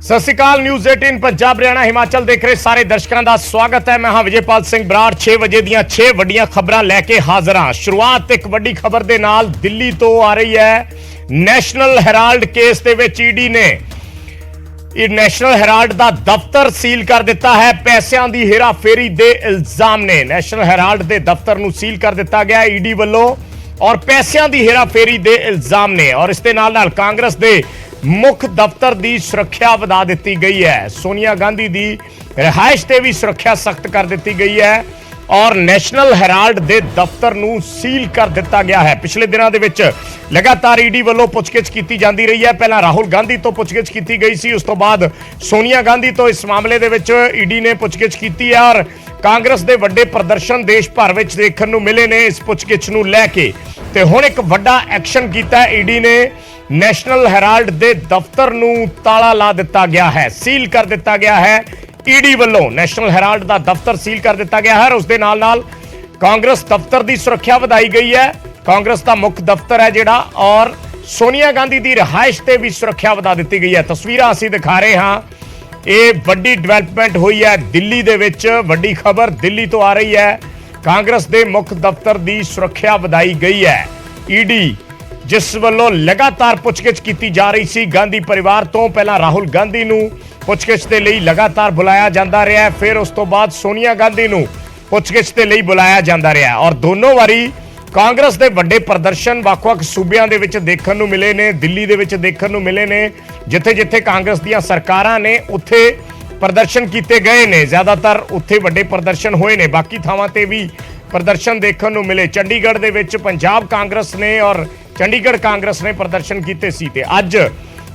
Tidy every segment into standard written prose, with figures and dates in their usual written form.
ਸਤਿ ਸ਼੍ਰੀ ਅਕਾਲ ਨਿਊਜ਼ 18 ਪੰਜਾਬ ਹਰਿਆਣਾ ਹਿਮਾਚਲ ਦੇਖ ਰਹੇ ਸਾਰੇ ਦਰਸ਼ਕਾਂ ਦਾ ਸਵਾਗਤ ਹੈ। ਮੈਂ ਹਾਂ ਵਿਜੇਪਾਲ ਸਿੰਘ ਬਰਾੜ। 6 ਵਜੇ ਦੀਆਂ 6 ਵੱਡੀਆਂ ਖਬਰਾਂ ਲੈ ਕੇ ਹਾਜ਼ਰ ਹਾਂ। ਸ਼ੁਰੂਆਤ ਇੱਕ ਵੱਡੀ ਖਬਰ ਦੇ ਨਾਲ ਦਿੱਲੀ ਤੋਂ ਆ ਰਹੀ ਹੈ। ਨੈਸ਼ਨਲ ਹੈਰਾਲਡ ਕੇਸ ਦੇ ਵਿੱਚ ਈਡੀ ਨੇ ਨੈਸ਼ਨਲ ਹੈਰਾਲਡ ਦਾ ਦਫ਼ਤਰ ਸੀਲ ਕਰ ਦਿੱਤਾ ਹੈ। ਪੈਸਿਆਂ ਦੀ ਹੇਰਾਫੇਰੀ ਦੇ ਇਲਜ਼ਾਮ ਨੇ ਨੈਸ਼ਨਲ ਹੈਰਾਲਡ ਦੇ ਦਫ਼ਤਰ ਨੂੰ ਸੀਲ ਕਰ ਦਿੱਤਾ ਗਿਆ ਈਡੀ ਵੱਲੋਂ और पैसों की हेराफेरी के इल्जाम ने और इसके नाल कांग्रेस के मुख्य दफ्तर की सुरक्षा बढ़ा दी गई है। सोनिया गांधी की रिहाइश से भी सुरक्षा सख्त कर दी गई है और नैशनल हैराल्ड के दफ्तर नूं सील कर दिता गया है। पिछले दिनों के विच लगातार ईडी वालों पुछगिछ की जाती रही है। पहला राहुल गांधी तो पुछगिछ की गई सी, उस तो बाद सोनिया गांधी तो इस मामले के विच ईडी ने पुछगिछ की है और कांग्रेस के वड्डे प्रदर्शन देश भर में देखने को मिले ने इस पुछगिछ नूं लैके ते हुण एक वड्डा एक्शन किया ईडी ने। नैशनल हैराल्ड के दफ्तर नूं ताला ला दिता गया है, सील कर दिता गया है ईडी वालों। नैशनल हैराल्ड का दफ्तर सील कर दिता गया है और उसके नाल कांग्रेस दफ्तर की सुरक्षा बढ़ाई गई है। कांग्रेस का मुख्य दफ्तर है जिहड़ा और सोनिया गांधी की रिहाइश से भी सुरक्षा बढ़ा दी गई है। तस्वीरां असीं दिखा रहे हाँ। ये वड्डी डिवेलपमेंट हुई है दिल्ली दे विच। वड्डी खबर दिल्ली तो आ रही है। कांग्रेस के मुख्य दफ्तर की सुरक्षा बढ़ाई गई है। ईडी जिस वालों लगातार पुछगिछ की जा रही सी गांधी परिवार तो पहला राहुल गांधी नूं पुछगिछ के लिए लगातार बुलाया जाता रहा है, फिर उस तो बाद सोनिया गांधी नूं पुछगिछ के लिए बुलाया जाता रहा है और दोनों वारी कांग्रेस के वड्डे प्रदर्शन वख-वख सूबियां दे विच देखण नूं मिले ने। दिल्ली दे विच देखण नूं मिले ने जिथे जिथे कांग्रेस दीयां सरकारां ने उत्थे प्रदर्शन किए गए ने। ज़्यादातर उत्थे वड्डे प्रदर्शन होए ने, बाकी थावां ते भी प्रदर्शन देखण नूं मिले। चंडीगढ़ दे विच पंजाब कांग्रेस ने और चंडीगढ़ कांग्रेस ने प्रदर्शन किए सी ते अज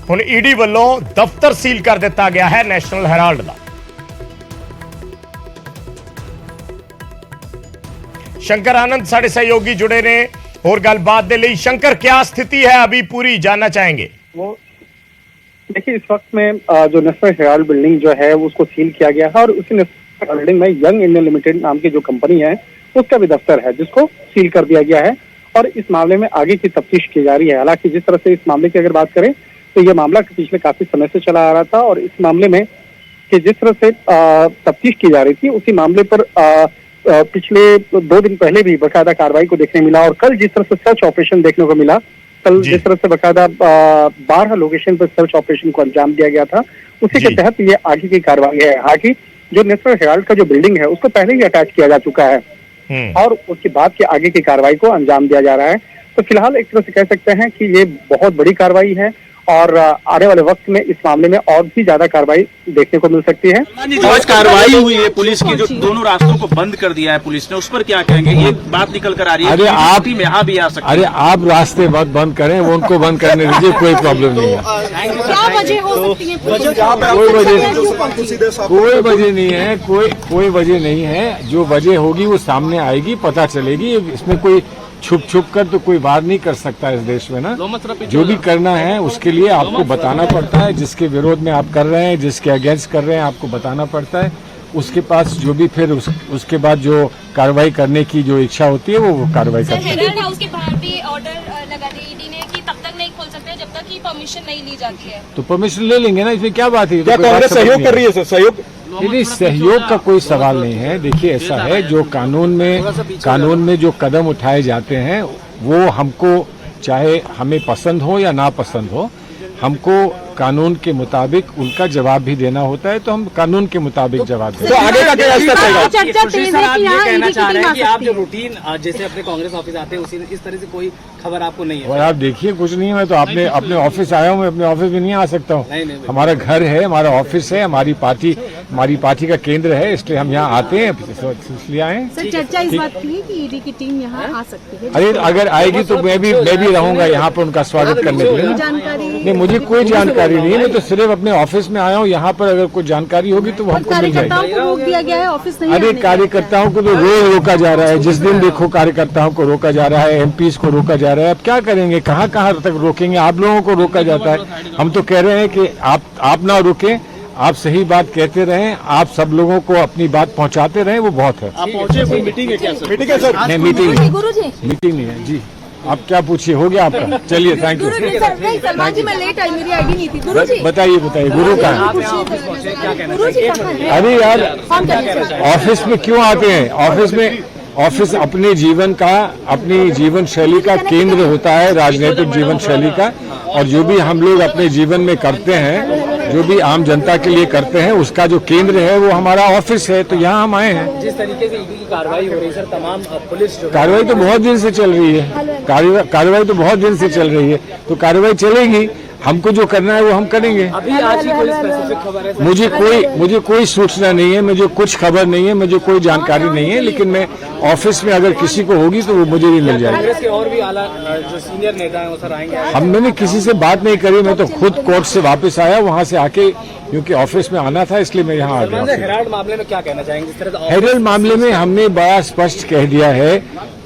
हुण ईडी वल्लों दफ्तर सील कर दिता गया है नैशनल हैराल्ड का। शंकर आनंद साढ़े सहयोगी जुड़े ने और गलबात दे लई। शंकर, क्या स्थिति है अभी पूरी जानना चाहेंगे? वो देखिए, इस वक्त में जो नेशनल हेराल्ड बिल्डिंग जो है उसको सील किया गया है और उसी नेशनल बिल्डिंग में यंग इंडियन लिमिटेड नाम की जो कंपनी है उसका भी दफ्तर है जिसको सील कर दिया गया है और इस मामले में आगे की तफ्तीश की जा रही है। हालांकि जिस तरह से इस मामले की अगर बात करें तो ये मामला पिछले काफी समय से चला आ रहा था और इस मामले में कि जिस तरह से तफ्तीश की जा रही थी उसी मामले पर पिछले 2 दिन पहले भी बाकायदा कार्रवाई को देखने मिला और कल जिस तरह से सर्च ऑपरेशन देखने को मिला, कल जिस तरह से बाकायदा 12 लोकेशन पर सर्च ऑपरेशन को अंजाम दिया गया था उसी के तहत ये आगे की कार्रवाई है। हालांकि जो नेशनल हेराल्ड का जो बिल्डिंग है उसको पहले ही अटैच किया जा चुका है और उसके बाद के आगे की कार्रवाई को अंजाम दिया जा रहा है। तो फिलहाल एक तरह से कह सकते हैं कि ये बहुत बड़ी कार्रवाई है और आने वाले वक्त में इस मामले में और भी ज्यादा कार्रवाई देखने को मिल सकती है। आज कार्रवाई हुई है पुलिस की, जो दोनों रास्तों को बंद कर दिया है पुलिस ने, उस पर क्या कहेंगे? ये बात निकल कर आ रही है। अरे आप में यहाँ भी आ सकते। अरे आप रास्ते बंद करें, वो उनको बंद करने दीजिए, कोई प्रॉब्लम नहीं है। क्या वजह हो सकती है? कोई वजह नहीं है, कोई वजह नहीं है। जो वजह होगी वो सामने आएगी, पता चलेगी। इसमें कोई छुप कर तो कोई वार नहीं कर सकता इस देश में ना। जो भी करना है उसके लिए आपको बताना पड़ता है। जिसके विरोध में आप कर रहे हैं, जिसके अगेंस्ट कर रहे हैं, आपको बताना पड़ता है। उसके पास जो भी फिर उसके बाद जो कार्रवाई करने की जो इच्छा होती है वो कार्रवाई करते हैं। हेराल्ड हाउस के बाहर भी ऑर्डर लगा दिया ईडी ने कि तब तक नहीं खोल सकते जब तक की परमिशन नहीं ली जाती है। तो परमिशन ले लेंगे ना, इसमें क्या बात है? क्या कांग्रेस सहयोग कर रही है? सर, सहयोग नहीं, सहयोग का कोई सवाल नहीं है। देखिए, ऐसा है जो कानून में जो कदम उठाए जाते हैं वो हमको, चाहे हमें पसंद हो या ना पसंद हो, हमको कानून के मुताबिक उनका जवाब भी देना होता है, तो हम कानून के मुताबिक जवाब देते हैं। तो आगे का क्या रास्ता रहेगा? चर्चा तेज है कि यहाँ कहना चाह रहे हैं कि आप जो ईडी रूटीन जैसे अपने कांग्रेस ऑफिस आते हैं उसी इस तरह से कोई खबर आपको नहीं है? और आप देखिए, कुछ नहीं है। मैं तो अपने ऑफिस आया हूँ, मैं अपने ऑफिस में नहीं आ सकता हूँ। हमारा घर है, हमारा ऑफिस है, हमारी पार्टी का केंद्र है, इसलिए हम यहाँ आते हैं, इसलिए आए। सर, चर्चा इस बात की है कि ईडी की टीम यहाँ आ सकती है। अरे अगर आएगी तो मैं भी रहूंगा यहाँ पर उनका स्वागत करने के लिए। जानकारी नहीं, मुझे कोई जानकारी नहीं है। मैं तो सिर्फ अपने ऑफिस में आया हूँ। यहाँ पर अगर कोई जानकारी होगी तो वो हमको मिल जाएगी। कार्यकर्ताओं को रोक दिया गया है, ऑफिस नहीं अरे आने का। कार्यकर्ताओं को तो रोज रोका जा रहा है। जिस दिन देखो कार्यकर्ताओं को रोका जा रहा है, एमपीज को रोका जा रहा है। अब क्या करेंगे, कहाँ तक रोकेंगे? आप लोगों को रोका जाता है। हम तो कह रहे हैं कि आप ना रुकें, आप सही बात कहते रहें, आप सब लोगों को अपनी बात पहुंचाते रहें, वो बहुत है। आप पहुंचे, कोई मीटिंग है क्या सर? मीटिंग है सर? नहीं, मीटिंग गुरुजी नहीं है जी। आप क्या पूछिए, हो गया आपका? चलिए, थैंक यू। सलमान जी मैं लेट आई, मेरी आईडी नहीं थी। गुरु जी बताइए गुरु का है? गुरु जी कहाँ हैं? अरे यार, ऑफिस में क्यों आते हैं? ऑफिस अपने जीवन का, अपनी जीवन शैली का केंद्र होता है, राजनीतिक जीवन शैली का। और जो भी हम लोग अपने जीवन में करते हैं, जो भी आम जनता के लिए करते हैं, उसका जो केंद्र है वो हमारा ऑफिस है। तो यहाँ हम आए हैं। जिस तरीके से ईडी की कार्रवाई हो रही है सर, तमाम पुलिस जो कार्रवाई तो बहुत दिन से चल रही है, कार्रवाई तो बहुत दिन से चल रही है, तो कार्रवाई चलेगी। हमको जो करना है वो हम करेंगे। अभी आज ही कोई स्पेसिफिक खबर है सर? मुझे कोई सूचना नहीं है, मुझे कुछ खबर नहीं है, मुझे कोई जानकारी नहीं है। लेकिन मैं ऑफिस में अगर किसी को होगी तो वो मुझे भी मिल जाएगी। कांग्रेस के और भी आला जो सीनियर नेता हैं वो सर आएंगे? मैंने किसी से बात नहीं करी, मैं तो खुद कोर्ट से वापस आया, वहां से आके, क्योंकि ऑफिस में आना था इसलिए मैं यहाँ आ गया। हेराल्ड मामले में क्या कहना चाहेंगे? जिस तरह से हेराल्ड मामले में हमने बड़ा स्पष्ट कह दिया है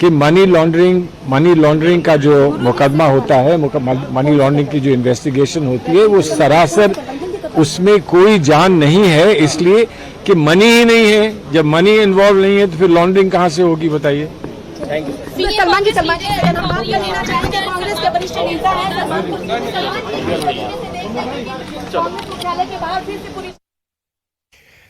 कि मनी लॉन्ड्रिंग का जो मुकदमा होता है, मनी लॉन्ड्रिंग की जो इन्वेस्टिगेशन होती है, वो सरासर उसमें कोई जान नहीं है, इसलिए कि मनी ही नहीं है। जब मनी इन्वॉल्व नहीं है तो फिर लॉन्ड्रिंग कहाँ से होगी, बताइए? Thank you. सलमान जी कांग्रेस के वरिष्ठ नेता हैं, मुख्यालय के बाहर फिर से पूरी।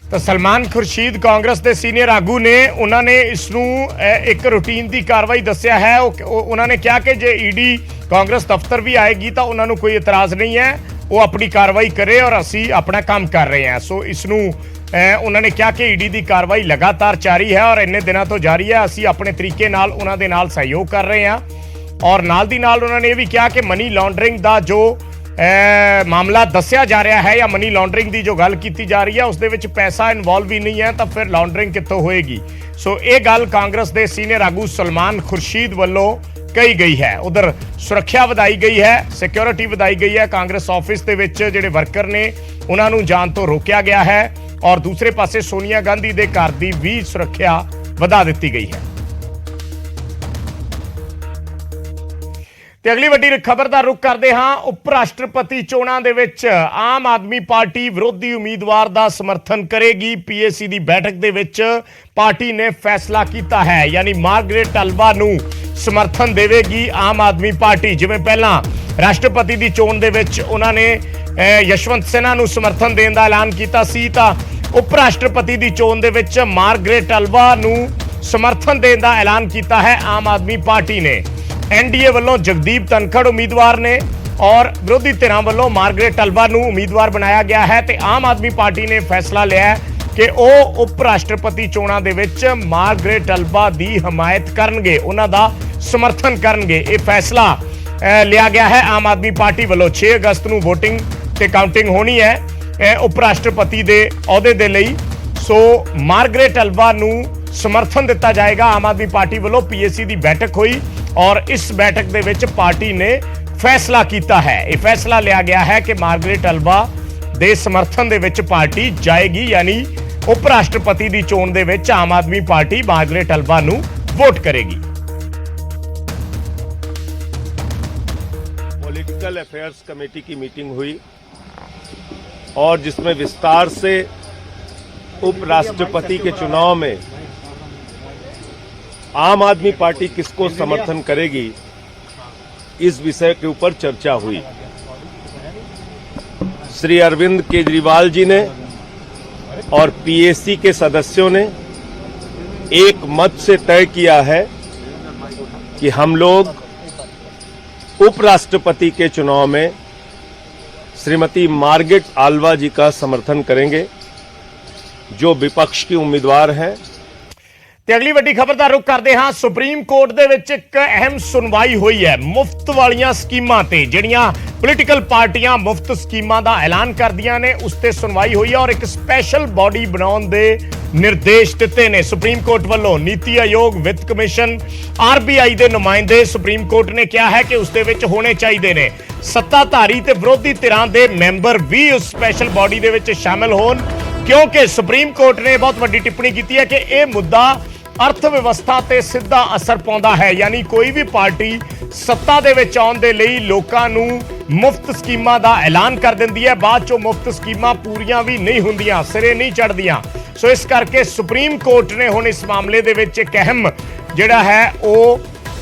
ਤਾਂ ਸਲਮਾਨ ਖੁਰਸ਼ੀਦ ਕਾਂਗਰਸ ਦੇ ਸੀਨੀਅਰ ਆਗੂ ਨੇ, ਉਹਨਾਂ ਨੇ ਇਸ ਨੂੰ ਇੱਕ ਰੂਟੀਨ ਦੀ ਕਾਰਵਾਈ ਦੱਸਿਆ ਹੈ। ਉਹਨਾਂ ਨੇ ਕਿਹਾ ਕਿ ਜੇ ਈਡੀ ਕਾਂਗਰਸ ਦਫ਼ਤਰ ਵੀ ਆਏਗੀ ਤਾਂ ਉਹਨਾਂ ਨੂੰ ਕੋਈ ਇਤਰਾਜ਼ ਨਹੀਂ ਹੈ, ਉਹ ਆਪਣੀ ਕਾਰਵਾਈ ਕਰੇ ਔਰ ਅਸੀਂ ਆਪਣਾ ਕੰਮ ਕਰ ਰਹੇ ਹਾਂ। ਸੋ ਇਸ ਨੂੰ ਉਹਨਾਂ ਨੇ ਕਿਹਾ ਕਿ ਈਡੀ ਦੀ ਕਾਰਵਾਈ ਲਗਾਤਾਰ ਜਾਰੀ ਹੈ ਔਰ ਇੰਨੇ ਦਿਨਾਂ ਤੋਂ ਜਾਰੀ ਹੈ। ਅਸੀਂ ਆਪਣੇ ਤਰੀਕੇ ਨਾਲ ਉਹਨਾਂ ਦੇ ਨਾਲ ਸਹਿਯੋਗ ਕਰ ਰਹੇ ਹਾਂ। ਔਰ ਨਾਲ ਦੀ ਨਾਲ ਉਹਨਾਂ ਨੇ ਇਹ ਵੀ ਕਿਹਾ ਕਿ ਮਨੀ ਲਾਂਡਰਿੰਗ ਦਾ ਜੋ ਮਾਮਲਾ ਦੱਸਿਆ ਜਾ ਰਿਹਾ ਹੈ ਜਾਂ ਮਨੀ ਲਾਂਡਰਿੰਗ ਦੀ ਜੋ ਗੱਲ ਕੀਤੀ ਜਾ ਰਹੀ ਹੈ ਉਸ ਦੇ ਵਿੱਚ ਪੈਸਾ ਇਨਵੋਲਵ ਹੀ ਨਹੀਂ ਹੈ ਤਾਂ ਫਿਰ ਲਾਂਡਰਿੰਗ ਕਿੱਥੋਂ ਹੋਏਗੀ। ਸੋ ਇਹ ਗੱਲ ਕਾਂਗਰਸ ਦੇ ਸੀਨੀਅਰ ਆਗੂ ਸਲਮਾਨ ਖੁਰਸ਼ੀਦ ਵੱਲੋਂ ਕਹੀ ਗਈ ਹੈ। ਉਧਰ ਸੁਰੱਖਿਆ ਵਧਾਈ ਗਈ ਹੈ, ਸਿਕਿਉਰਿਟੀ ਵਧਾਈ ਗਈ ਹੈ। ਕਾਂਗਰਸ ਆਫਿਸ ਦੇ ਵਿੱਚ ਜਿਹੜੇ ਵਰਕਰ ਨੇ ਉਹਨਾਂ ਨੂੰ ਜਾਣ ਤੋਂ ਰੋਕਿਆ ਗਿਆ ਹੈ ਔਰ ਦੂਸਰੇ ਪਾਸੇ ਸੋਨੀਆ ਗਾਂਧੀ ਦੇ ਘਰ ਦੀ ਵੀ ਸੁਰੱਖਿਆ ਵਧਾ ਦਿੱਤੀ ਗਈ ਹੈ। ਤੇ ਅਗਲੀ ਵੱਡੀ ਖਬਰ ਦਾ ਰੁਖ ਕਰਦੇ ਹਾਂ। ਉਪ ਰਾਸ਼ਟਰਪਤੀ ਚੋਣਾਂ ਦੇ ਵਿੱਚ ਆਮ ਆਦਮੀ ਪਾਰਟੀ ਵਿਰੋਧੀ ਉਮੀਦਵਾਰ ਦਾ ਸਮਰਥਨ ਕਰੇਗੀ। ਪੀਏਸੀ ਦੀ ਬੈਠਕ ਦੇ ਵਿੱਚ ਪਾਰਟੀ ਨੇ ਫੈਸਲਾ ਕੀਤਾ ਹੈ, ਯਾਨੀ ਮਾਰਗਰੇਟ ਅਲਵਾ ਨੂੰ ਸਮਰਥਨ ਦੇਵੇਗੀ ਆਮ ਆਦਮੀ ਪਾਰਟੀ। ਜਿਵੇਂ ਪਹਿਲਾਂ ਰਾਸ਼ਟਰਪਤੀ ਦੀ ਚੋਣ ਦੇ ਵਿੱਚ ਉਹਨਾਂ ਨੇ ਯਸ਼ਵੰਤ ਸਿਨਹਾ ਨੂੰ ਸਮਰਥਨ ਦੇਣ ਦਾ ਐਲਾਨ ਕੀਤਾ ਸੀ, ਤਾਂ ਉਪ ਰਾਸ਼ਟਰਪਤੀ ਦੀ ਚੋਣ ਦੇ ਵਿੱਚ ਮਾਰਗਰੇਟ ਅਲਵਾ ਨੂੰ ਸਮਰਥਨ ਦੇਣ ਦਾ ਐਲਾਨ ਕੀਤਾ ਹੈ ਆਮ ਆਦਮੀ ਪਾਰਟੀ ਨੇ। एनडीए ਵੱਲੋਂ ਜਗਦੀਪ ਧਨਖੜ ਉਮੀਦਵਾਰ ਨੇ ਔਰ ਵਿਰੋਧੀ ਧਿਰਾਂ ਵੱਲੋਂ ਮਾਰਗਰੇਟ ਅਲਵਾ ਨੂੰ ਉਮੀਦਵਾਰ ਬਣਾਇਆ ਗਿਆ ਹੈ। ਤੇ ਆਮ ਆਦਮੀ ਪਾਰਟੀ ਨੇ ਫੈਸਲਾ ਲਿਆ ਕਿ ਉਹ ਉਪ ਰਾਸ਼ਟਰਪਤੀ ਚੋਣਾਂ ਦੇ ਵਿੱਚ ਮਾਰਗਰੇਟ ਅਲਵਾ ਦੀ ਹਮਾਇਤ ਕਰਨਗੇ, ਉਹਨਾਂ ਦਾ ਸਮਰਥਨ ਕਰਨਗੇ। ਇਹ ਫੈਸਲਾ ਲਿਆ ਗਿਆ ਹੈ ਆਮ ਆਦਮੀ ਪਾਰਟੀ ਵੱਲੋਂ। 6 ਅਗਸਤ ਨੂੰ VOTING ਤੇ ਕਾਊਂਟਿੰਗ ਹੋਣੀ ਹੈ ਉਪ ਰਾਸ਼ਟਰਪਤੀ ਦੇ ਅਹੁਦੇ ਦੇ ਲਈ। ਸੋ ਮਾਰਗਰੇਟ ਅਲਵਾ ਨੂੰ ਸਮਰਥਨ ਦਿੱਤਾ ਜਾਏਗਾ ਆਮ ਆਦਮੀ ਪਾਰਟੀ ਵੱਲੋਂ। ਪੀਏਸੀ ਦੀ ਬੈਠਕ ਹੋਈ ਔਰ ਇਸ ਬੈਠਕ ਦੇ ਵਿੱਚ ਪਾਰਟੀ ਨੇ ਫੈਸਲਾ ਕੀਤਾ ਹੈ। ਇਹ ਫੈਸਲਾ ਲਿਆ ਗਿਆ ਹੈ ਕਿ ਮਾਰਗਰੇਟ ਅਲਵਾ ਦੇ ਸਮਰਥਨ ਦੇ ਵਿੱਚ ਪਾਰਟੀ ਜਾਏਗੀ, ਯਾਨੀ ਉਪ ਰਾਸ਼ਟਰਪਤੀ ਦੀ ਚੋਣ ਦੇ ਵਿੱਚ ਆਮ ਆਦਮੀ ਪਾਰਟੀ ਮਾਰਗਰੇਟ ਅਲਵਾ ਨੂੰ ਵੋਟ करेगी। पॉलिटिकल अफेयर्स कमेटी की मीटिंग हुई और जिसमें विस्तार से उपराष्ट्रपति के चुनाव में आम आदमी पार्टी किसको समर्थन करेगी इस विषय के ऊपर चर्चा हुई। श्री अरविंद केजरीवाल जी ने और पीएसी के सदस्यों ने एक मत से तय किया है कि हम लोग उपराष्ट्रपति के चुनाव में श्रीमती मार्गरेट अल्वा जी का समर्थन करेंगे, जो विपक्ष की उम्मीदवार हैं। ਤੇ ਅਗਲੀ ਵੱਡੀ ਖਬਰ ਦਾ ਰੁਖ ਕਰਦੇ ਹਾਂ। ਸੁਪਰੀਮ ਕੋਰਟ ਦੇ ਵਿੱਚ ਇੱਕ ਅਹਿਮ ਸੁਣਵਾਈ ਹੋਈ ਹੈ ਮੁਫਤ ਵਾਲੀਆਂ ਸਕੀਮਾਂ ਤੇ। ਜਿਹੜੀਆਂ ਪੋਲੀਟੀਕਲ ਪਾਰਟੀਆਂ ਮੁਫਤ ਸਕੀਮਾਂ ਦਾ ਐਲਾਨ ਕਰਦੀਆਂ ਨੇ ਉਸ ਤੇ ਸੁਣਵਾਈ ਹੋਈ ਹੈ ਔਰ ਇੱਕ ਸਪੈਸ਼ਲ ਬਾਡੀ ਬਣਾਉਣ ਦੇ ਨਿਰਦੇਸ਼ ਦਿੱਤੇ ਨੇ ਸੁਪਰੀਮ ਕੋਰਟ ਵੱਲੋਂ। ਨੀਤੀ ਆਯੋਗ, ਵਿੱਤ ਕਮਿਸ਼ਨ, ਆਰਬੀਆਈ ਦੇ ਨੁਮਾਇੰਦੇ ਸੁਪਰੀਮ ਕੋਰਟ ਨੇ ਕਿਹਾ ਹੈ ਕਿ ਉਸ ਦੇ ਵਿੱਚ ਹੋਣੇ ਚਾਹੀਦੇ ਨੇ। ਸੱਤਾਧਾਰੀ ਤੇ ਵਿਰੋਧੀ ਧਿਰਾਂ ਦੇ ਮੈਂਬਰ ਵੀ ਉਸ ਸਪੈਸ਼ਲ ਬਾਡੀ ਦੇ ਵਿੱਚ ਸ਼ਾਮਲ ਹੋਣ, ਕਿਉਂਕਿ ਸੁਪਰੀਮ ਕੋਰਟ ਨੇ ਬਹੁਤ ਵੱਡੀ ਟਿੱਪਣੀ ਕੀਤੀ ਹੈ ਕਿ ਇਹ ਮੁੱਦਾ अर्थ व्यवस्था ते सीधा असर पाउंदा है। यानी कोई भी पार्टी सत्ता दे विच आउण दे लई लोकां नूं मुफ्त स्कीमां दा ऐलान कर दिंदी है, बाद चों मुफ्त स्कीमां पूरीआं भी नहीं हुंदियां, सिरे नहीं चढ़दियां। सो इस करके सुप्रीम कोर्ट ने हुण इस मामले दे विच एक अहम जिहड़ा है वो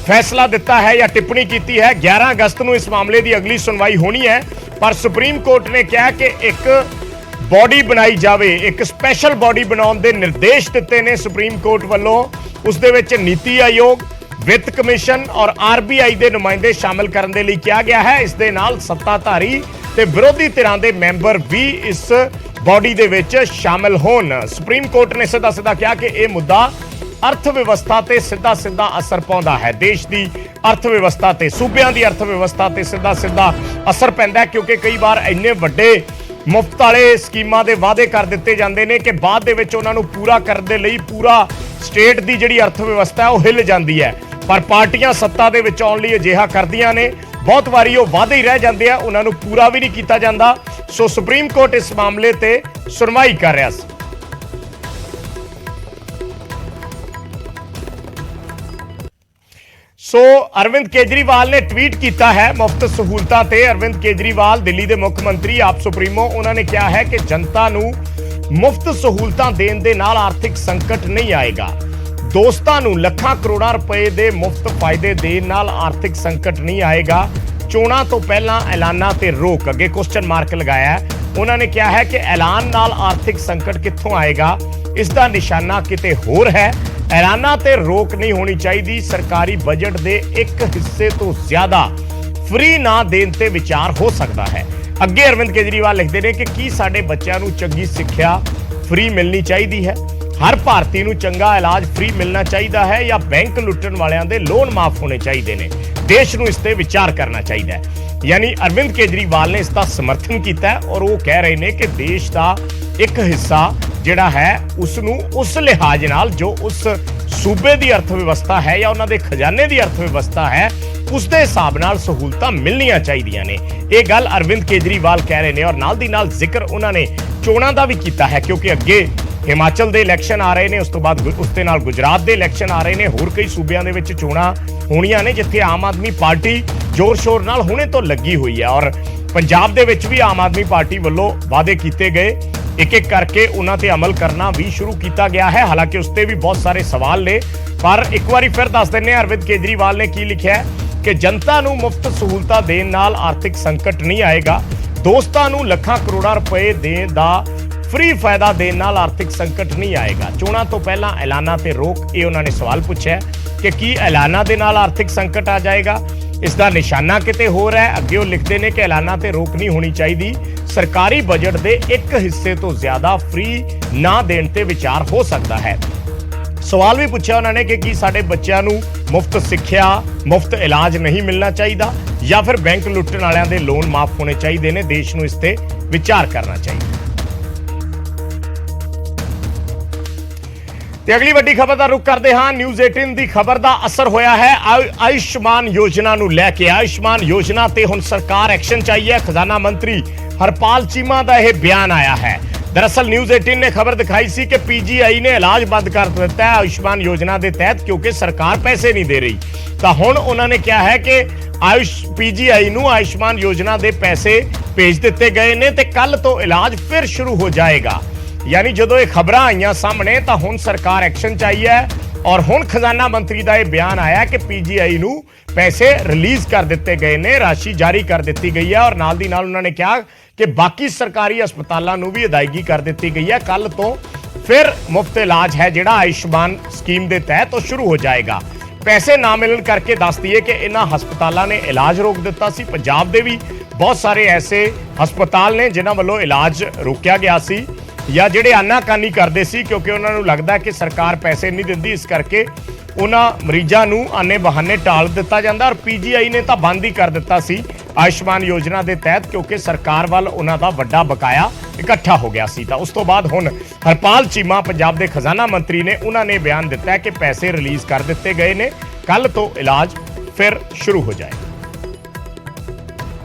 फैसला दिता है या टिप्पणी की है। 11 अगस्त को इस मामले की अगली सुनवाई होनी है, पर सुप्रीम कोर्ट ने कहा कि एक बॉडी बनाई जाए, एक स्पैशल बॉडी बनाने के निर्देश दिते ने सुप्रीम कोर्ट वालों। उस दे विच नीति आयोग, वित्त कमिशन और RBI के नुमाइंदे शामिल करने के लिए किया गया है। इस दे नाल सत्ताधारी ते विरोधी धिरां दे मैंबर भी इस बॉडी दे विच शामिल होण। सुप्रीम कोर्ट ने सीधा सीधा कहा कि यह मुद्दा अर्थव्यवस्था ते सीधा सीधा असर पाउंदा है। देश की अर्थव्यवस्था ते, सूबियां की अर्थव्यवस्था ते सीधा सीधा असर पैंदा है, क्योंकि कई बार इन्ने वड्डे मुफ्त वाले स्कीमां दे वादे कर दिते जांदे ने कि बाद दे विच उन्हां नूं पूरा करन दे लई पूरा स्टेट की जिहड़ी अर्थव्यवस्था है वो हिल जाती है। पर पार्टियां सत्ता दे विच आउण लई अजिहा करदियां ने, बहुत वारी वो वादे ही रह जाते हैं, उन्हां नूं पूरा भी नहीं किया जाता। सो सुप्रीम कोर्ट इस मामले ते सुनवाई कर रहा है। सो अरविंद केजरीवाल ने ट्वीट किया है मुफ्त सहूलतां ते। अरविंद केजरीवाल दिल्ली के मुख्य मंत्री, आप सुप्रीमो, उन्होंने कहा है कि जनता नूं मुफ्त सहूलतां देण दे नाल आर्थिक संकट नहीं आएगा। दोस्तां नूं ਲੱਖਾਂ ਕਰੋੜਾਂ रुपए ਦੇ मुफ्त फायदे देण नाल आर्थिक संकट नहीं आएगा। चोणां तो पहलां ऐलानां ते रोक, अगे क्वेश्चन मार्क लगाया है। उन्होंने कहा है कि ऐलान नाल आर्थिक संकट कित्थों आएगा, इसका निशाना किते होर है। ऐलानां ते रोक नहीं होनी चाहिए। सरकारी बजट दे एक हिस्से तो ज्यादा फ्री ना देण ते विचार हो सकता है। अगे अरविंद केजरीवाल लिखते हैं कि की साडे बच्चों नूं चंगी सिक्ख्या फ्री मिलनी चाहिए है, हर भारती नूं चंगा इलाज फ्री मिलना चाहिए है, या बैंक लुट्टण वालियां दे लोन माफ होने चाहिए ने। देश नूं इस ते विचार करना चाहिए है। यानी अरविंद केजरीवाल ने इसका समर्थन किया है और वो कह रहे हैं कि देश का एक हिस्सा जिहड़ा है उसनूं उस लिहाज नाल जो उस सूबे की अर्थव्यवस्था है या उन्हां दे खजाने की अर्थव्यवस्था है उस दे हिसाब नाल सहूलतां मिलनियां चाहिदियां ने। ये गल अरविंद केजरीवाल कह रहे हैं और नाल दी नाल जिक्र उन्होंने चोणां दा भी कीता है, क्योंकि अगे हिमाचल के इलैक्शन आ रहे हैं, उस तो बाद उसके नाल गुजरात के इलैक्शन आ रहे हैं, होर कई सूबियां दे विच चोणां होणीआं ने जिथे आम आदमी पार्टी जोर शोर नाल हुणे तो लगी हुई है। और पंजाब दे विच भी आम आदमी पार्टी वालों वादे किए गए, एक एक करके उन्हां ते अमल करना भी शुरू किया गया है। हालांकि उसते भी बहुत सारे सवाल ने, पर एक बार फिर दस दिंदे अरविंद केजरीवाल ने की लिखा है कि जनता नूं मुफ्त सहूलतां देण नाल आर्थिक संकट नहीं आएगा। दोस्तां नूं ਲੱਖਾਂ ਕਰੋੜਾਂ रुपए देण दा फ्री फायदा देण नाल आर्थिक संकट नहीं आएगा। चोणां तो पहलां ऐलानां ते रोक, ये उन्होंने सवाल पूछा कि की ऐलानां दे नाल आर्थिक संकट आ जाएगा, इसका निशाना किते होर है। अगे वो लिखते हैं कि ऐलानां ते रोक नहीं होनी चाहिए। सरकारी बजट दे एक हिस्से तो ज्यादा फ्री ना देण ते विचार हो सकता है। सवाल भी पूछा उन्होंने कि साडे बच्चों नूं मुफ्त सिक्ख्या, मुफ्त इलाज नहीं मिलना चाहिए, या फिर बैंक लुट्टण वालियां दे लोन माफ होने चाहिए ने। देश नूं इस ते विचार करना चाहिए। ते अगली वड्डी खबर का रुख करते हैं। न्यूज़ 18 की खबर का असर होया है आयुष्मान योजना नूं लैके। आयुष्मान योजना ते हुण सरकार एक्शन चाहिए। खजाना मंत्री हरपाल चीमा का यह बयान आया है। दरअसल न्यूज़ 18 ने खबर दिखाई सी कि PGI ने इलाज बंद कर दिता है आयुष्मान योजना के तहत, क्योंकि सरकार पैसे नहीं दे रही। तो हुण उन्होंने कहा है कि PGI नूं आयुष्मान योजना के पैसे भेज दिते गए ने ते कल तो इलाज फिर शुरू हो जाएगा। यानी जो ये खबर आईयां सामने तो हुण सरकार एक्शन चाहिए और हुण खजाना मंत्री का यह बयान आया कि PGI नूं पैसे रिलीज कर दिते गए ने, राशि जारी कर दी गई है। और नाल दी नाल उन्होंने कहा कि बाकी सरकारी अस्पतालों नूं भी अदायगी कर दी गई है। कल तो फिर मुफ्त इलाज है जिहड़ा आयुष्मान स्कीम के तहत तो शुरू हो जाएगा। पैसे ना मिलन करके दस दिए कि इन्हां हस्पतालों ने इलाज रोक दिता सी। पंजाब दे भी बहुत सारे ऐसे हस्पताल ने जिन्हां वल्लों इलाज रोकिया गया सी या जिहड़े आनाकानी करते सी, क्योंकि उन्हां नूं लगदा कि सरकार पैसे नहीं दिंदी, इस करके उन्हां मरीजां नूं आने बहाने टाल दिता जांदा। और PGI ने तो बंद ही कर दिता सी आयुष्मान योजना के तहत, क्योंकि सरकार वाल उन्हां दा वड्डा बकाया इकट्ठा हो गया सी। उस तो बाद हुण हरपाल चीमा पंजाब के खजाना मंत्री ने उन्होंने बयान दिता है कि पैसे रिलीज कर दिते गए ने, कल तो इलाज फिर शुरू हो जाएगा।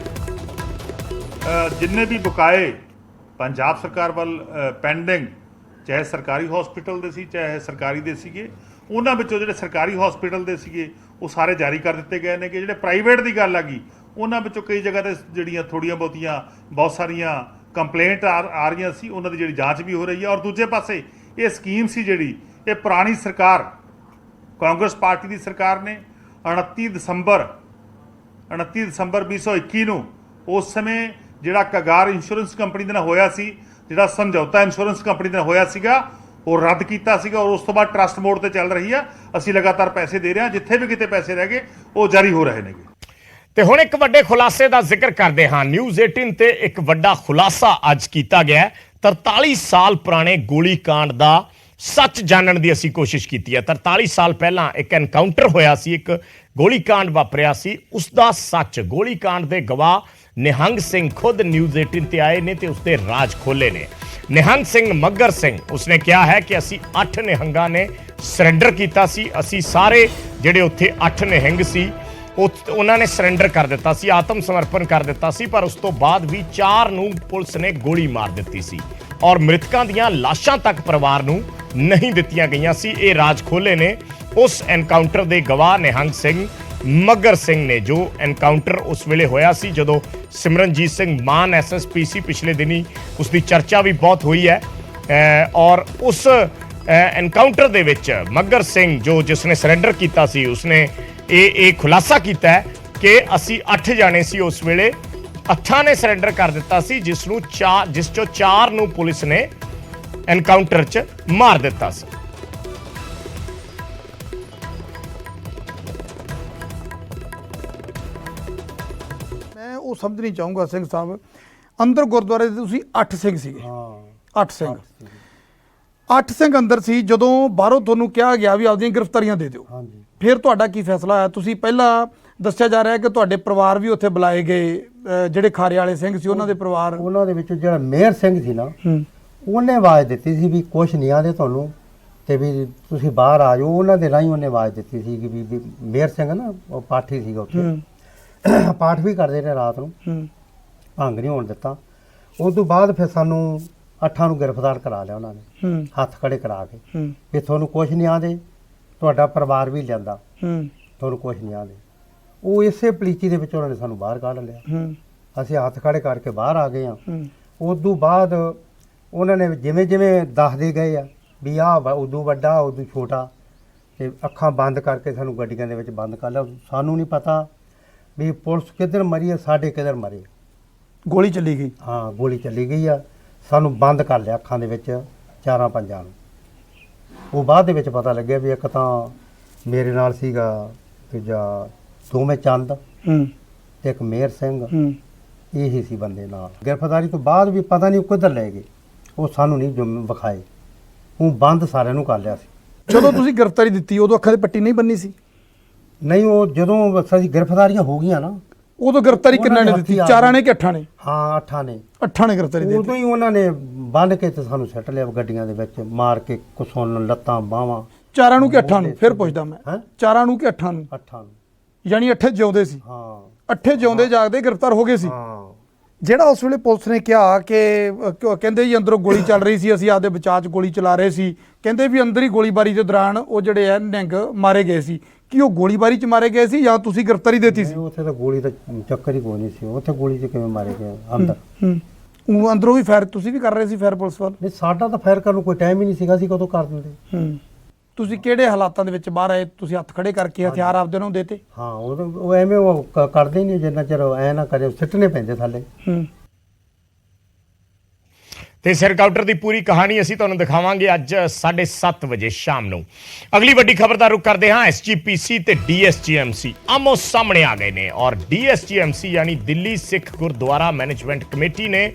जिन्ने भी बकाए पंजाब सरकार वाल पेंडिंग, चाहे सरकारी हॉस्पिटल दे सी चाहे सरकारी दे सीगे, उन्हां विचों जिहड़े सरकारी हॉस्पिटल दे सीगे वो सारे जारी कर दिते गए ने। कि जिहड़े प्राइवेट की गल आ गई उन्हां विचों कई जगह ते जिहड़ियां थोड़ियां बहुतियां बहुत सारियां कंप्लेंट आ रही सी, उन्हां दी जिहड़ी जांच भी हो रही है। और दूजे पासे ये स्कीम सी जिहड़ी ये पुरानी सरकार कांग्रेस पार्टी की सरकार ने 29 ਦਸੰਬਰ 2021 ਨੂੰ ਉਸ ਸਮੇਂ ਜਿਹੜਾ ਕਗਾਰ ਇੰਸ਼ੋਰੈਂਸ ਕੰਪਨੀ ਦੇ ਨਾਲ ਹੋਇਆ ਸੀ, ਜਿਹੜਾ ਸਮਝੌਤਾ ਇੰਸ਼ੋਰੈਂਸ ਕੰਪਨੀ ਦੇ ਨਾਲ ਹੋਇਆ ਸੀਗਾ, ਉਹ ਰੱਦ ਕੀਤਾ ਸੀਗਾ ਔਰ ਉਸ ਤੋਂ ਬਾਅਦ ਟਰਸਟ ਮੋਡ ਤੇ ਚੱਲ ਰਹੀ ਆ। ਅਸੀਂ ਲਗਾਤਾਰ ਪੈਸੇ ਦੇ ਰਹੇ ਹਾਂ, ਜਿੱਥੇ ਵੀ ਕਿਤੇ ਪੈਸੇ ਰਹਿ ਗਏ ਉਹ ਜਾਰੀ ਹੋ ਰਹੇ ਨੇਗੇ। ਤੇ ਹੁਣ ਇੱਕ ਵੱਡੇ ਖੁਲਾਸੇ ਦਾ ਜ਼ਿਕਰ ਕਰਦੇ ਹਾਂ। ਨਿਊਜ਼ 18 ਤੇ ਇੱਕ ਵੱਡਾ ਖੁਲਾਸਾ ਅੱਜ ਕੀਤਾ ਗਿਆ ਹੈ। 43 ਸਾਲ ਪੁਰਾਣੇ ਗੋਲੀकांड ਦਾ ਸੱਚ ਜਾਣਨ ਦੀ ਅਸੀਂ ਕੋਸ਼ਿਸ਼ ਕੀਤੀ ਹੈ। 43 ਸਾਲ ਪਹਿਲਾਂ ਇੱਕ ਐਨਕਾਊਂਟਰ ਹੋਇਆ ਸੀ, ਇੱਕ ਗੋਲੀकांड ਵਾਪਰਿਆ ਸੀ, ਉਸ ਦਾ ਸੱਚ। ਗੋਲੀकांड ਦੇ ਗਵਾਹ ਨਿਹੰਗ ਸਿੰਘ ਖੁਦ ਨਿਊਜ਼ 18 ਤੇ ਆਏ ਨੇ ਤੇ ਉਸਦੇ ਰਾਜ ਖੋਲੇ ਨੇ। ਨਿਹੰਗ ਸਿੰਘ ਮੱਗਰ ਸਿੰਘ, ਉਸਨੇ ਕਿਹਾ ਹੈ ਕਿ ਅਸੀਂ 8 ਨਿਹੰਗਾਂ ਨੇ ਸਰੈਂਡਰ ਕੀਤਾ ਸੀ। ਅਸੀਂ ਸਾਰੇ ਜਿਹੜੇ ਉੱਥੇ 8 ਨਿਹੰਗ ਸੀ ਉਹਨਾਂ ਨੇ ਸਰੈਂਡਰ ਕਰ ਦਿੱਤਾ ਸੀ, ਆਤਮ ਸਮਰਪਣ ਕਰ ਦਿੱਤਾ ਸੀ, ਪਰ ਉਸ ਤੋਂ ਬਾਅਦ ਵੀ 4 ਨੂੰ ਪੁਲਿਸ ਨੇ ਗੋਲੀ ਮਾਰ ਦਿੱਤੀ ਸੀ ਔਰ ਮ੍ਰਿਤਕਾਂ ਦੀਆਂ ਲਾਸ਼ਾਂ ਤੱਕ ਪਰਿਵਾਰ ਨੂੰ ਨਹੀਂ ਦਿੱਤੀਆਂ ਗਈਆਂ ਸੀ। ਇਹ ਰਾਜ ਖੋਲੇ ਨੇ ਉਸ ਐਨਕਾਊਂਟਰ ਦੇ ਗਵਾਹ ਨਿਹੰਗ ਸਿੰਘ ਮੱਗਰ ਸਿੰਘ ਨੇ, ਜੋ ਐਨਕਾਊਂਟਰ ਉਸ ਵੇਲੇ ਹੋਇਆ ਸੀ ਜਦੋਂ ਸਿਮਰਨਜੀਤ ਸਿੰਘ ਮਾਨ ਐਸਐਸਪੀ ਸੀ। ਪਿਛਲੇ ਦਿਨੀ ਉਸ ਦੀ ਚਰਚਾ ਵੀ ਬਹੁਤ ਹੋਈ ਹੈ ਔਰ ਉਸ ਐਨਕਾਊਂਟਰ ਦੇ ਵਿੱਚ ਮੱਗਰ ਸਿੰਘ ਜਿਸਨੇ ਸਰੈਂਡਰ ਕੀਤਾ ਸੀ, ਉਸਨੇ ਇਹ ਖੁਲਾਸਾ ਕੀਤਾ ਹੈ ਕਿ ਅਸੀਂ 8 ਜਾਣੇ ਸੀ ਉਸ ਵੇਲੇ, 8 ਨੇ ਸਰੈਂਡਰ ਕਰ ਦਿੱਤਾ ਸੀ, ਜਿਸ ਚੋਂ 4 ਨੂੰ ਪੁਲਿਸ ਨੇ ਐਨਕਾਊਂਟਰ 'ਚ ਮਾਰ ਦਿੱਤਾ ਸੀ। ਮੈਂ ਉਹ ਸਮਝਣੀ ਚਾਹੂੰਗਾ ਸਿੰਘ ਸਾਹਿਬ, ਅੰਦਰ ਗੁਰਦੁਆਰੇ ਦੇ ਤੁਸੀਂ 8 ਸਿੰਘ ਸੀਗੇ। 8 ਸਿੰਘ 8 ਸਿੰਘ ਅੰਦਰ ਸੀ। ਜਦੋਂ ਬਾਹਰੋਂ ਤੁਹਾਨੂੰ ਕਿਹਾ ਗਿਆ ਵੀ ਆਪਦੀਆਂ ਗ੍ਰਿਫਤਾਰੀਆਂ ਦੇ ਦਿਓ, ਫਿਰ ਤੁਹਾਡਾ ਕੀ ਫੈਸਲਾ ਆਇਆ? ਤੁਸੀਂ ਪਹਿਲਾਂ ਦੱਸਿਆ ਜਾ ਰਿਹਾ ਕਿ ਤੁਹਾਡੇ ਪਰਿਵਾਰ ਵੀ ਉੱਥੇ ਬੁਲਾਏ ਗਏ, ਜਿਹੜੇ ਖਾਰੇ ਵਾਲੇ ਸਿੰਘ ਸੀ ਉਹਨਾਂ ਦੇ ਪਰਿਵਾਰ। ਉਹਨਾਂ ਦੇ ਵਿੱਚ ਜਿਹੜਾ ਮੇਹਰ ਸਿੰਘ ਸੀ ਨਾ, ਉਹਨੇ ਆਵਾਜ਼ ਦਿੱਤੀ ਸੀ ਵੀ ਕੁਛ ਨਹੀਂ ਆਦੇ ਤੁਹਾਨੂੰ ਤੇ ਵੀ ਤੁਸੀਂ ਬਾਹਰ ਆ ਜਾਓ। ਉਹਨਾਂ ਦੇ ਰਾਹੀਂ ਉਹਨੇ ਆਵਾਜ਼ ਦਿੱਤੀ ਸੀ ਕਿ ਵੀ ਮੇਹਰ ਸਿੰਘ ਨਾ, ਉਹ ਪਾਠੀ ਸੀਗਾ ਉੱਥੇ, ਪਾਠ ਵੀ ਕਰਦੇ ਰਹੇ ਰਾਤ ਨੂੰ, ਭੰਗ ਨਹੀਂ ਹੋਣ ਦਿੱਤਾ। ਉਸ ਤੋਂ ਬਾਅਦ ਫਿਰ ਸਾਨੂੰ 8 ਨੂੰ ਗ੍ਰਿਫਤਾਰ ਕਰਾ ਲਿਆ ਉਹਨਾਂ ਨੇ, ਹੱਥ ਖੜੇ ਕਰਾ ਕੇ ਵੀ ਤੁਹਾਨੂੰ ਕੁਛ ਨਹੀਂ ਆਦੇ, ਤੁਹਾਡਾ ਪਰਿਵਾਰ ਵੀ ਲਿਆਂਦਾ, ਤੁਹਾਨੂੰ ਕੁਛ ਨਹੀਂ ਆਦੇ। ਉਹ ਇਸੇ ਪਲੀਚੀ ਦੇ ਵਿੱਚ ਉਹਨਾਂ ਨੇ ਸਾਨੂੰ ਬਾਹਰ ਕੱਢ ਲਿਆ। ਅਸੀਂ ਹੱਥ ਖੜੇ ਕਰਕੇ ਬਾਹਰ ਆ ਗਏ ਹਾਂ। ਉਸ ਤੋਂ ਬਾਅਦ ਉਹਨਾਂ ਨੇ ਜਿਵੇਂ ਜਿਵੇਂ ਦੱਸਦੇ ਗਏ ਆ ਵੀ ਆਹ ਉਦੋਂ ਵੱਡਾ ਉਦੋਂ ਛੋਟਾ, ਤੇ ਅੱਖਾਂ ਬੰਦ ਕਰਕੇ ਸਾਨੂੰ ਗੱਡੀਆਂ ਦੇ ਵਿੱਚ ਬੰਦ ਕਰ ਲਿਆ। ਸਾਨੂੰ ਨਹੀਂ ਪਤਾ ਵੀ ਪੁਲਿਸ ਕਿੱਧਰ ਮਰੀ ਹੈ, ਸਾਡੇ ਕਿੱਧਰ ਮਰੇ। ਗੋਲੀ ਚੱਲੀ ਗਈ? ਹਾਂ, ਗੋਲੀ ਚੱਲੀ ਗਈ ਆ। ਸਾਨੂੰ ਬੰਦ ਕਰ ਲਿਆ ਅੱਖਾਂ ਦੇ ਵਿੱਚ 4-5 ਨੂੰ। ਉਹ ਬਾਅਦ ਦੇ ਵਿੱਚ ਪਤਾ ਲੱਗਿਆ ਵੀ ਇੱਕ ਤਾਂ ਮੇਰੇ ਨਾਲ ਸੀਗਾ ਦੂਜਾ ਦੋਵੇਂ ਚੰਦ ਤੇ ਇੱਕ ਮੇਹਰ ਸਿੰਘ, ਇਹੀ ਸੀ ਬੰਦੇ ਨਾਲ। ਗ੍ਰਿਫਤਾਰੀ ਤੋਂ ਬਾਅਦ ਵੀ ਪਤਾ ਨਹੀਂ ਉਹ ਕਿੱਧਰ ਲੈ ਗਏ, ਉਹ ਸਾਨੂੰ ਨਹੀਂ ਵਿਖਾਏ। ਉਹ ਬੰਦ ਸਾਰਿਆਂ ਨੂੰ ਕਰ ਲਿਆ ਸੀ। ਜਦੋਂ ਤੁਸੀਂ ਗ੍ਰਿਫਤਾਰੀ ਦਿੱਤੀ ਉਦੋਂ ਅੱਖਾਂ ਦੀ ਪੱਟੀ ਨਹੀਂ ਬੰਨੀ ਸੀ? ਨਹੀਂ, ਉਹ ਜਦੋਂ ਅਸੀਂ ਗ੍ਰਿਫਤਾਰੀਆਂ ਹੋ ਗਈਆਂ ਨਾ, ਉਦੋਂ ਗ੍ਰਿਫਤਾਰੀ ਕਿੰਨਾਂ ਨੇ ਦਿੱਤੀ? 4 ਨੇ ਕਿ 8 ਨੇ? ਹਾਂ, 8 ਨੇ। 8 ਨੇ ਗ੍ਰਿਫਤਾਰੀ ਦਿੱਤੀ। ਉਦੋਂ ਹੀ ਉਹਨਾਂ ਨੇ ਬੰਨ ਕੇ ਤੇ ਸਾਨੂੰ ਸੱਟ ਲਿਆ ਗੱਡੀਆਂ ਦੇ ਵਿੱਚ, ਮਾਰ ਕੇ ਕੁਸੋਨ ਲੱਤਾਂ ਬਾਹਾਂ। 4 ਨੂੰ ਕਿ 8 ਨੂੰ? ਫਿਰ ਪੁੱਛਦਾ ਮੈਂ, 4 ਨੂੰ ਕਿ 8 ਨੂੰ? 8 ਨੂੰ। ਯਾਨੀ 8 ਜਿਉਂਦੇ ਸੀ? ਹਾਂ, 8 ਜਿਉਂਦੇ ਜਾਗਦੇ ਗ੍ਰਿਫਤਾਰ ਹੋ ਗਏ ਸੀ। ਜਿਹੜਾ ਉਸ ਵੇਲੇ ਪੁਲਿਸ ਨੇ ਕਿਹਾ ਕਿ ਕਹਿੰਦੇ ਜੀ ਅੰਦਰੋਂ ਗੋਲੀ ਚੱਲ ਰਹੀ ਸੀ, ਅਸੀਂ ਆਪਦੇ ਬਚਾਅ 'ਚ ਗੋਲੀ ਚਲਾ ਰਹੇ ਸੀ, ਕਹਿੰਦੇ ਵੀ ਅੰਦਰ ਹੀ ਗੋਲੀਬਾਰੀ ਦੇ ਦੌਰਾਨ ਉਹ ਜਿਹੜੇ ਆ ਨਿਹੰਗ ਮਾਰੇ ਗਏ ਸੀ। ਕੀ ਉਹ ਗੋਲੀਬਾਰੀ 'ਚ ਮਾਰੇ ਗਏ ਸੀ ਜਾਂ ਤੁਸੀਂ ਗ੍ਰਿਫਤਾਰੀ ਦੇਤੀ ਸੀ? ਉੱਥੇ ਤਾਂ ਗੋਲੀ ਦਾ ਚੱਕਰ ਹੀ ਕੋਈ ਨਹੀਂ ਸੀ। ਉੱਥੇ ਗੋਲੀ 'ਚ ਕਿਵੇਂ ਮਾਰੇ ਗਏ ਅੰਦਰ? ਉਹ ਅੰਦਰੋਂ ਵੀ ਫਾਇਰ ਤੁਸੀਂ ਵੀ ਕਰ ਰਹੇ ਸੀ, ਫਾਇਰ ਪੁਲਿਸ ਵੱਲ? ਨਹੀਂ, ਸਾਡਾ ਤਾਂ ਫਾਇਰ ਕਰਨ ਨੂੰ ਕੋਈ ਟਾਈਮ ਹੀ ਨਹੀਂ ਸੀਗਾ, ਅਸੀਂ ਕਦੋਂ ਕਰ ਦਿੰਦੇ। ਤੁਸੀਂ ਕਿਹੜੇ ਹਾਲਾਤਾਂ ਦੇ ਵਿੱਚ ਬਾਹਰ ਆਏ? ਤੁਸੀਂ ਹੱਥ ਖੜੇ ਕਰਕੇ ਹਥਿਆਰ ਆਪਦੇ ਨੂੰ ਦੇਤੇ? ਹਾਂ, ਉਹ ਐਵੇਂ ਉਹ ਕਰਦੇ ਨਹੀਂ, ਜਿੰਨਾ ਚਿਰ ਐ ਨਾ ਕਰੇ ਸਿੱਟਣੇ ਪੈਂਦੇ ਥੱਲੇ। ਤੇ ਇਸ ਐਨਕਾਊਂਟਰ ਦੀ ਪੂਰੀ ਕਹਾਣੀ ਅਸੀਂ ਤੁਹਾਨੂੰ ਦਿਖਾਵਾਂਗੇ ਅੱਜ 7:30 ਵਜੇ ਸ਼ਾਮ ਨੂੰ। ਅਗਲੀ ਵੱਡੀ ਖਬਰ ਦਾ ਰੁਖ ਕਰਦੇ ਹਾਂ। ਐਸਜੀਪੀਸੀ ਤੇ ਡੀਐਸਜੀਐਮਸੀ ਆਮੋ ਸਾਹਮਣੇ ਆ ਗਏ ਨੇ ਔਰ ਡੀਐਸਜੀਐਮਸੀ ਯਾਨੀ ਦਿੱਲੀ ਸਿੱਖ ਗੁਰਦੁਆਰਾ ਮੈਨੇਜਮੈਂਟ ਕਮੇਟੀ ਨੇ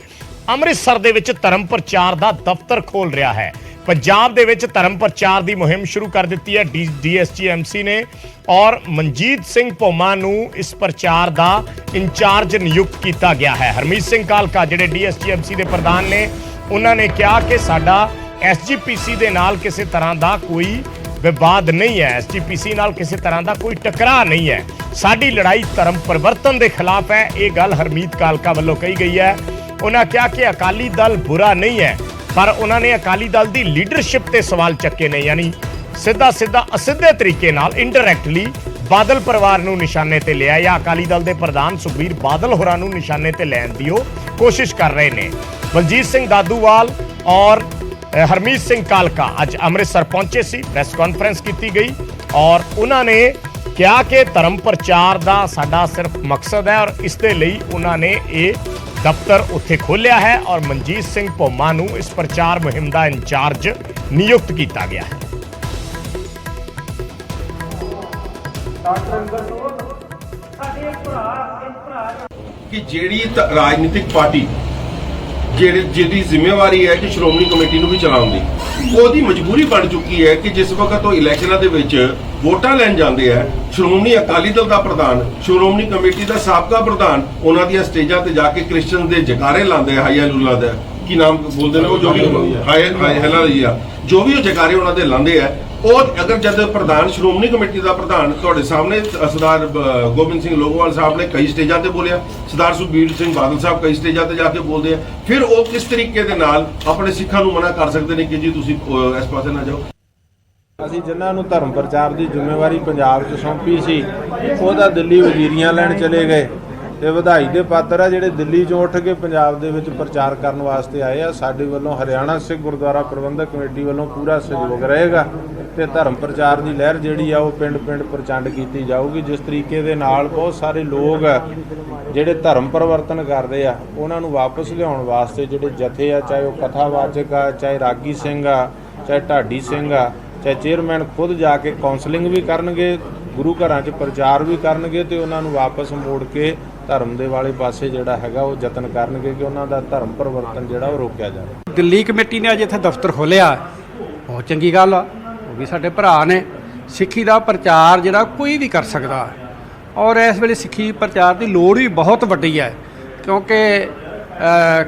ਅੰਮ੍ਰਿਤਸਰ ਦੇ ਵਿੱਚ ਧਰਮ ਪ੍ਰਚਾਰ ਦਾ ਦਫ਼ਤਰ ਖੋਲ ਰਿਹਾ ਹੈ। ਪੰਜਾਬ ਦੇ ਵਿੱਚ ਧਰਮ ਪ੍ਰਚਾਰ ਦੀ ਮੁਹਿੰਮ ਸ਼ੁਰੂ ਕਰ ਦਿੱਤੀ ਹੈ ਡੀਐਸਜੀਐਮਸੀ ਨੇ ਔਰ ਮਨਜੀਤ ਸਿੰਘ ਭੋਮਾ ਨੂੰ ਇਸ ਪ੍ਰਚਾਰ ਦਾ ਇੰਚਾਰਜ ਨਿਯੁਕਤ ਕੀਤਾ ਗਿਆ ਹੈ। ਹਰਮੀਤ ਸਿੰਘ ਕਾਲਕਾ ਜਿਹੜੇ ਡੀਐਸਜੀਐਮਸੀ ਦੇ ਪ੍ਰਧਾਨ ਨੇ, ਉਹਨਾਂ ਨੇ ਕਿਹਾ ਕਿ ਸਾਡਾ ਐਸਜੀਪੀਸੀ ਦੇ ਨਾਲ ਕਿਸੇ ਤਰ੍ਹਾਂ ਦਾ ਕੋਈ ਵਿਵਾਦ ਨਹੀਂ ਹੈ, ਐਸਜੀਪੀਸੀ ਨਾਲ ਕਿਸੇ ਤਰ੍ਹਾਂ ਦਾ ਕੋਈ ਟਕਰਾਅ ਨਹੀਂ ਹੈ, ਸਾਡੀ ਲੜਾਈ ਧਰਮ ਪਰਿਵਰਤਨ ਦੇ ਖਿਲਾਫ ਹੈ। ਇਹ ਗੱਲ ਹਰਮੀਤ ਕਾਲਕਾ ਵੱਲੋਂ ਕਹੀ ਗਈ ਹੈ। ਉਹਨਾਂ ਕਿਹਾ ਕਿ ਅਕਾਲੀ ਦਲ ਬੁਰਾ ਨਹੀਂ ਹੈ, ਪਰ ਉਹਨਾਂ ਨੇ ਅਕਾਲੀ ਦਲ ਦੀ ਲੀਡਰਸ਼ਿਪ ਤੇ ਸਵਾਲ ਚੱਕੇ ਨੇ, ਯਾਨੀ ਸਿੱਧਾ ਅਸਿੱਧੇ ਤਰੀਕੇ ਨਾਲ ਇਨਡਾਇਰੈਕਟਲੀ ਬਾਦਲ ਪਰਿਵਾਰ ਨੂੰ ਨਿਸ਼ਾਨੇ ਤੇ ਲਿਆ ਜਾਂ ਅਕਾਲੀ ਦਲ ਦੇ ਪ੍ਰਧਾਨ ਸੁਖਬੀਰ ਬਾਦਲ ਹੋਰਾਂ ਨੂੰ ਨਿਸ਼ਾਨੇ ਤੇ ਲੈਣ ਦੀ ਉਹ ਕੋਸ਼ਿਸ਼ ਕਰ ਰਹੇ ਨੇ। ਬਲਜੀਤ ਸਿੰਘ ਦਾਦੂਵਾਲ ਔਰ ਹਰਮੀਤ ਸਿੰਘ ਕਾਲਕਾ ਅੱਜ ਅੰਮ੍ਰਿਤਸਰ ਪਹੁੰਚੇ ਸੀ, ਪ੍ਰੈਸ ਕਾਨਫਰੰਸ ਕੀਤੀ ਗਈ ਔਰ ਉਹਨਾਂ ਨੇ ਕਿਹਾ ਕਿ ਧਰਮ ਪ੍ਰਚਾਰ ਦਾ ਸਾਡਾ ਸਿਰਫ ਮਕਸਦ ਹੈ ਔਰ ਇਸ ਦੇ ਲਈ ਉਹਨਾਂ ਨੇ ਇਹ ਦਫ਼ਤਰ ਉੱਥੇ ਖੋਲ੍ਹਿਆ ਹੈ ਔਰ ਮਨਜੀਤ ਸਿੰਘ ਭੋਮਾ ਨੂੰ ਇਸ ਪ੍ਰਚਾਰ ਮੁਹਿੰਮ ਦਾ ਇੰਚਾਰਜ ਨਿਯੁਕਤ ਕੀਤਾ ਗਿਆ ਹੈ। ਕਿ ਜਿਹੜੀ ਰਾਜਨੀਤਿਕ ਪਾਰਟੀ ਜਿਹਦੀ ਜ਼ਿੰਮੇਵਾਰੀ ਹੈ ਕਿ ਸ਼੍ਰੋਮਣੀ ਕਮੇਟੀ ਨੂੰ ਵੀ ਚਲਾਉਣ ਦੀ, ਉਹਦੀ ਮਜਬੂਰੀ ਬਣ ਚੁੱਕੀ ਹੈ ਕਿ ਜਿਸ ਵਕਤ ਉਹ ਇਲੈਕਸ਼ਨਾਂ ਦੇ ਵਿੱਚ ਵੋਟਾਂ ਲੈਣ ਜਾਂਦੇ ਆ, ਸ਼੍ਰੋਮਣੀ ਅਕਾਲੀ ਦਲ ਦਾ ਪ੍ਰਧਾਨ, ਸ਼੍ਰੋਮਣੀ ਕਮੇਟੀ ਦਾ ਸਾਬਕਾ ਪ੍ਰਧਾਨ ਉਹਨਾਂ ਦੀਆਂ ਸਟੇਜਾਂ ਤੇ ਜਾ ਕੇ ਕ੍ਰਿਸਚਨ ਦੇ ਜਕਾਰੇ ਲਾਉਂਦੇ ਆ, ਹਾਇਲੂਲਾ ਦਾ ਕੀ ਨਾਮ ਬੋਲਦੇ ਨੇ ਉਹ, ਜੋ ਵੀ ਹਾਇਲੂਲਾ, ਜੋ ਵੀ ਉਹ ਜਕਾਰੇ ਉਹਨਾਂ ਦੇ ਲਾਉਂਦੇ ਆ। ਉਹ ਅਗਰ ਜਦ ਪ੍ਰਧਾਨ ਸ਼੍ਰੋਮਣੀ ਕਮੇਟੀ ਦਾ ਪ੍ਰਧਾਨ ਤੁਹਾਡੇ ਸਾਹਮਣੇ ਸਰਦਾਰ ਗੋਬਿੰਦ ਸਿੰਘ ਲੋਗੋਵਾਲ ਸਾਹਿਬ ਨੇ ਕਈ ਸਟੇਜਾਂ ਤੇ ਬੋਲਿਆ, ਸਰਦਾਰ ਸੁਖਬੀਰ ਸਿੰਘ ਬਾਦਲ ਸਾਹਿਬ ਕਈ ਸਟੇਜਾਂ ਤੇ ਜਾ ਕੇ ਬੋਲਦੇ ਆ, ਫਿਰ ਉਹ ਕਿਸ ਤਰੀਕੇ ਦੇ ਨਾਲ ਆਪਣੇ ਸਿੱਖਾਂ ਨੂੰ ਮਨਾ ਕਰ ਸਕਦੇ ਨੇ ਕਿ ਜੀ ਤੁਸੀਂ ਇਸ ਪਾਸੇ ਨਾ ਜਾਓ। ਅਸੀਂ ਜਿਨ੍ਹਾਂ ਨੂੰ ਧਰਮ ਪ੍ਰਚਾਰ ਦੀ ਜ਼ਿੰਮੇਵਾਰੀ ਪੰਜਾਬ 'ਚ ਸੌਂਪੀ ਸੀ, ਉਹਦਾ ਦਿੱਲੀ ਵਜ਼ੀਰੀਆਂ ਲੈਣ ਚਲੇ ਗਏ ਤੇ ਵਧਾਈ ਦੇ ਪਾਤਰ ਆ ਜਿਹੜੇ ਦਿੱਲੀ 'ਚੋਂ ਉੱਠ ਕੇ ਪੰਜਾਬ ਦੇ ਵਿੱਚ ਪ੍ਰਚਾਰ ਕਰਨ ਵਾਸਤੇ ਆਏ ਆ। ਸਾਡੇ ਵੱਲੋਂ ਹਰਿਆਣਾ ਸਿੱਖ ਗੁਰਦੁਆਰਾ ਪ੍ਰਬੰਧਕ ਕਮੇਟੀ ਵੱਲੋਂ ਪੂਰਾ ਸਹਿਯੋਗ ਰਹੇਗਾ ਤੇ ਧਰਮ ਪ੍ਰਚਾਰ ਦੀ ਲਹਿਰ ਜਿਹੜੀ ਆ ਉਹ ਪਿੰਡ-ਪਿੰਡ ਪ੍ਰਚੰਡ ਕੀਤੀ ਜਾਊਗੀ। ਜਿਸ ਤਰੀਕੇ ਦੇ ਨਾਲ ਬਹੁਤ ਸਾਰੇ ਲੋਕ ਜਿਹੜੇ ਧਰਮ ਪਰਿਵਰਤਨ ਕਰਦੇ ਆ, ਉਹਨਾਂ ਨੂੰ ਵਾਪਸ ਲਿਆਉਣ ਵਾਸਤੇ ਜਿਹੜੇ ਜਥੇ ਆ, ਚਾਹੇ ਉਹ ਕਥਾਵਾਚਕ ਆ, ਚਾਹੇ ਰਾਗੀ ਸਿੰਘ ਆ, ਚਾਹੇ ਢਾਡੀ ਸਿੰਘ ਆ, ਚਾਹੇ ਚੇਅਰਮੈਨ ਖੁਦ ਜਾ ਕੇ ਕਾਉਂਸਲਿੰਗ ਵੀ ਕਰਨਗੇ, ਗੁਰੂ ਘਰਾਂ 'ਚ ਪ੍ਰਚਾਰ ਵੀ ਕਰਨਗੇ ਤੇ ਉਹਨਾਂ ਨੂੰ ਵਾਪਸ ਮੋੜ ਕੇ ਧਰਮ ਦੇ ਵਾਲੇ ਪਾਸੇ ਜਿਹੜਾ ਹੈਗਾ ਉਹ ਯਤਨ ਕਰਨਗੇ ਕਿ ਉਹਨਾਂ ਦਾ ਧਰਮ ਪਰਿਵਰਤਨ ਜਿਹੜਾ ਉਹ ਰੋਕਿਆ ਜਾਵੇ। ਦਿੱਲੀ ਕਮੇਟੀ ਨੇ ਅੱਜ ਇੱਥੇ ਦਫ਼ਤਰ ਖੋਲ੍ਹਿਆ, ਬਹੁਤ ਚੰਗੀ ਗੱਲ ਆ। ਉਹ ਵੀ ਸਾਡੇ ਭਰਾ ਨੇ। ਸਿੱਖੀ ਦਾ ਪ੍ਰਚਾਰ ਜਿਹੜਾ ਕੋਈ ਵੀ ਕਰ ਸਕਦਾ ਔਰ ਇਸ ਵੇਲੇ ਸਿੱਖੀ ਪ੍ਰਚਾਰ ਦੀ ਲੋੜ ਵੀ ਬਹੁਤ ਵੱਡੀ ਹੈ ਕਿਉਂਕਿ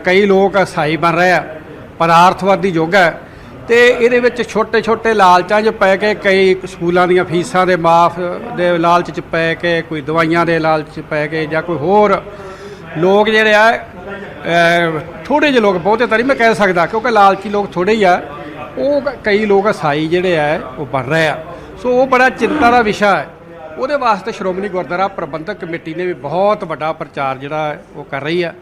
ਕਈ ਲੋਕ ਈਸਾਈ ਬਣ ਰਹੇ ਆ, ਪਦਾਰਥਵਾਦੀ ਯੁੱਗ ਹੈ ਤੇ ਇਹਦੇ ਵਿੱਚ ਛੋਟੇ-ਛੋਟੇ ਲਾਲਚਾਂ 'ਚ ਪੈ ਕੇ ਕਈ ਸਕੂਲਾਂ ਦੀਆਂ ਫੀਸਾਂ ਦੇ ਮਾਫ ਦੇ ਲਾਲਚ 'ਚ ਪੈ ਕੇ, ਕੋਈ ਦਵਾਈਆਂ ਦੇ ਲਾਲਚ 'ਚ ਪੈ ਕੇ ਜਾਂ ਕੋਈ ਹੋਰ ਲੋਕ ਜਿਹੜੇ ਆ ਥੋੜ੍ਹੇ ਜਿਹੇ ਲੋਕ, ਬਹੁਤੇ ਤਾਂ ਨਹੀਂ ਮੈਂ ਕਹਿ ਸਕਦਾ ਕਿਉਂਕਿ ਲਾਲਚੀ ਲੋਕ ਥੋੜ੍ਹੇ ਹੀ ਆ, ਉਹ ਕਈ ਲੋਕ ਈਸਾਈ ਜਿਹੜੇ ਆ ਉਹ ਬਣ ਰਹੇ ਆ। ਸੋ ਉਹ ਬੜਾ ਚਿੰਤਾ ਦਾ ਵਿਸ਼ਾ ਹੈ। ਉਹਦੇ ਵਾਸਤੇ ਸ਼੍ਰੋਮਣੀ ਗੁਰਦੁਆਰਾ ਪ੍ਰਬੰਧਕ ਕਮੇਟੀ ਨੇ ਵੀ ਬਹੁਤ ਵੱਡਾ ਪ੍ਰਚਾਰ ਜਿਹੜਾ ਉਹ ਕਰ ਰਹੀ ਆ।